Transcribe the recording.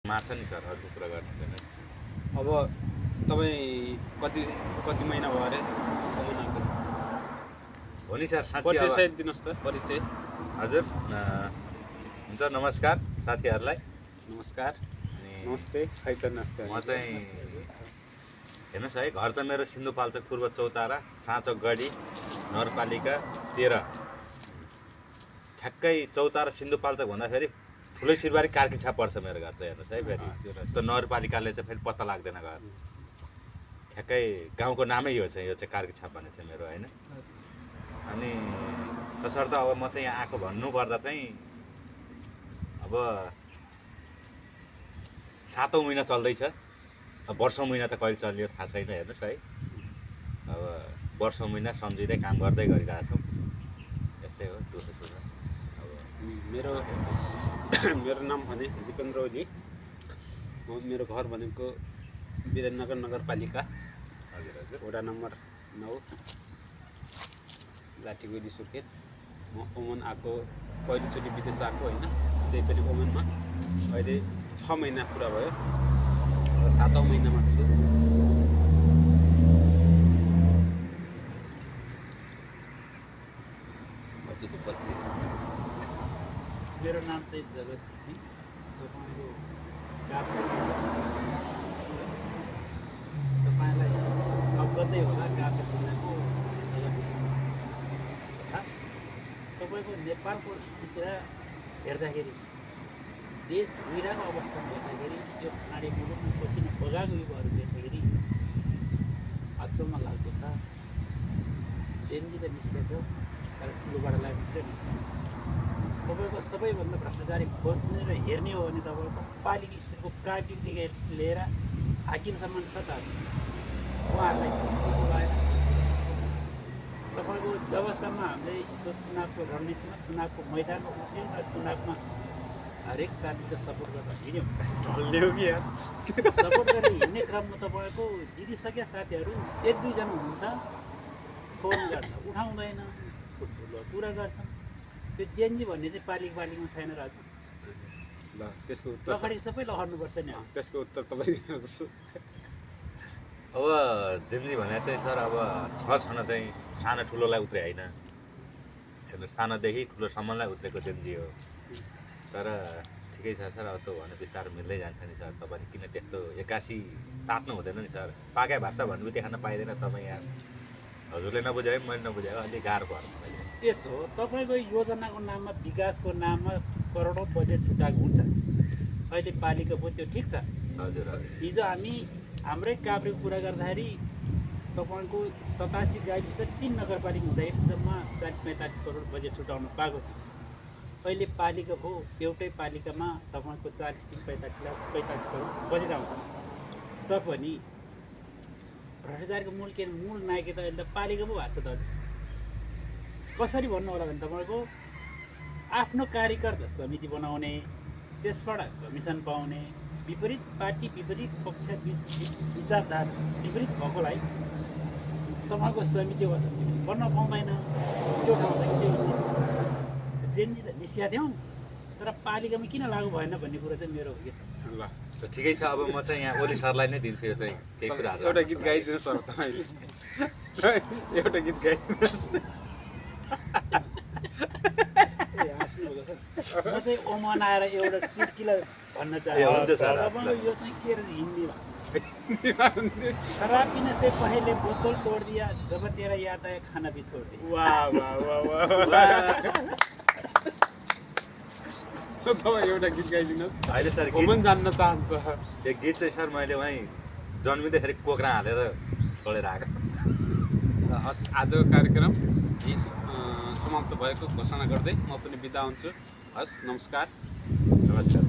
मार्छ नि सर, अर्को कुरा गर्नु हुँदैन। अब तपाईँ कति महिना भयो अरे हो नि सर, साँच्चै परिचय अब सहित दिनुहोस् त परिचय। हजुर हुन्छ, नमस्कार साथीहरूलाई। नमस्कार। अनि नमस्ते खै त नमस्ते। म चाहिँ हेर्नुहोस् है, घर चाहिँ मेरो सिन्धुपाल्चोक पूर्व चौतारा, साँचोक गढी, नगरपालिका 13। ठ्याक्कै चौतारा सिन्धुपाल्चोक भन्दाखेरि ठुलै सिरबारी कार्की छाप पर्छ मेरो घर चाहिँ। हेर्नुहोस् है, फेरि त्यो नगरपालिकाले चाहिँ फेरि पत्ता लाग्दैन घर। ठ्याक्कै गाउँको नामै यो चाहिँ कार्की छाप भन्ने चाहिँ मेरो, होइन। अनि तसर्थ अब म चाहिँ यहाँ आएको भन्नुपर्दा चाहिँ अब 7औं महिना चल्दैछ। अब वर्षौँ महिना त कहिले चल्यो थाहा छैन, हेर्नुहोस् है। अब वर्षौँ महिना सम्झिँदै काम गर्दै गरिरहेछौँ, यस्तै हो दुःख सुख। अब मेरो नाम भने दिपेन्द्र ओली। मेरो घर भनेको वीरेन्द्रनगर नगरपालिका, हजुर हजुर, वडा नम्बर 9, लाठीगुडी सुर्खेत। म ओमन आएको पहिलोचोटि विदेश आएको, होइन, त्यही पनि ओमनमा अहिले 6 महिना पुरा भयो। 7औं महिनामा छु। हजुरको परिचय। मेरो नाम चाहिँ जगत घिसिङ। तपाईँको तपाईँलाई अवगतै होला, काभ्रे जिल्लाको जगत घिसिङ छ। तपाईँको नेपालको स्थितिलाई हेर्दाखेरि, देश गइरहेको अवस्थामा हेर्दाखेरि, यो खाँडे मुलुकमा पसिना बगाएको युवाहरू देख्दाखेरि अचम्म लाग्दो छ। चेन्जी त निस्किएको तर ठुलोबडालाई मात्रै निस्कियो। तपाईँको सबैभन्दा भ्रष्टाचारी खोज्ने र हेर्ने हो भने तपाईँको पालिका स्तरको प्राविधिकदेखि लिएर हाकिमसम्म छ त, उहाँहरूलाई बोलाएर तपाईँको जबसम्म हामीले जो चुनावको रणनीतिमा, चुनावको मैदानमा उठ्यौँ र चुनावमा हरेक साथीको सपोर्ट गरेर हिँड्यौँ। ढल्ने हो कि यार। सपोर्ट गरेर हिँड्ने क्रममा तपाईँको जितिसकेका साथीहरू 1-2 जना हुन्छ, फोन गर्दा उठाउँदैन, ठुल्ठुलो कुरा गर्छन्। त्यो जेन्जी भन्ने चाहिँ पालिकामा छैन रहेछ। ल त्यसको उत्तर लखडी सबै लखड्नुपर्छ नि। त्यसको उत्तर तपाईँ दिनुहोस्। अब जिन्दगी भने चाहिँ सर, अब छ चाहिँ सानो ठुलोलाई उत्रे होइन, हेर्नु, सानोदेखि ठुलोसम्मलाई उत्रेको जिन्दगी हो। तर ठिकै छ सर, अब त भने बिस्तारो मिल्दै जान्छ नि सर। तपाईँले किन त्यस्तो 81 तात्नु हुँदैन नि सर। पाके भात त भन्नु देखाउन पाइँदैन तपाईँ यहाँ। हजुरले नबुझाए पनि मैले नबुझाएको, अलिक गाह्रो पर्छ मलाई। त्यसो हो, तपाईँको योजनाको नाममा, विकासको नाममा करोडौँ बजेट छुट्याएको हुन्छ। अहिले पालिका भयो, त्यो ठिक छ। हजुर हजुर, हिजो हामी हाम्रै काभ्रेको कुरा गर्दाखेरि तपाईँको 87 गाविस 3 नगरपालिका हुँदाखेरि जम्मा 40-45 करोड बजेट छुट्याउनु पाएको थियो। अहिले पालिका भयो, एउटै पालिकामा तपाईँको 40-45 करोड बजेट आउँछ। पनि भ्रष्टाचारको मूल नायक त अहिले त पालिका पो भएको छ त। कसरी भन्नु होला भने तपाईँको आफ्नो कार्यकर्ता समिति बनाउने, त्यसबाट कमिसन पाउने, विपरीत पार्टी, विपरीत पक्ष, विचारधारा विपरीत भएकोलाई तपाईँको समिति बन्न पाउँदैन। त्यो ठाउँमा जेन्जी त निस्किया थियौँ, तर पालिकामा किन लागु भएन भन्ने कुरा चाहिँ मेरो के छ। ल ठिकै छ। अब म चाहिँ यहाँ ओली सरलाई नै दिन्छु यो चाहिँ केही कुराहरू। एउटा गीत गाइदिनुहोस् सर तपाईँले। एउटा गीत गाइदिनुहोस्। म चाहिँ ओमान आएर एउटा चुटकीलाई भन्न हुन्छ सर। चाहन्छु। तपाईँको यो चाहिँ के अरे हिन्दीमा, शराब पीने से पहले बोतल तोड़ दिया, जब तेरा याद आया खाना भी छोड़ दिया। वाह वाह वाह वाह। तपाईँ एउटा गीत गाइदिनुहोस्। होइन सर, म पनि जान्न चाहन्छ। यो गीत चाहिँ सर मैले वहीँ जन्मिँदाखेरि कोक्रा हालेर छोडेर आएको। हस्, आजको कार्यक्रम यही समाप्त भएको घोषणा गर्दै म पनि बिदा हुन्छु। हस्, नमस्कार। नमस्कार।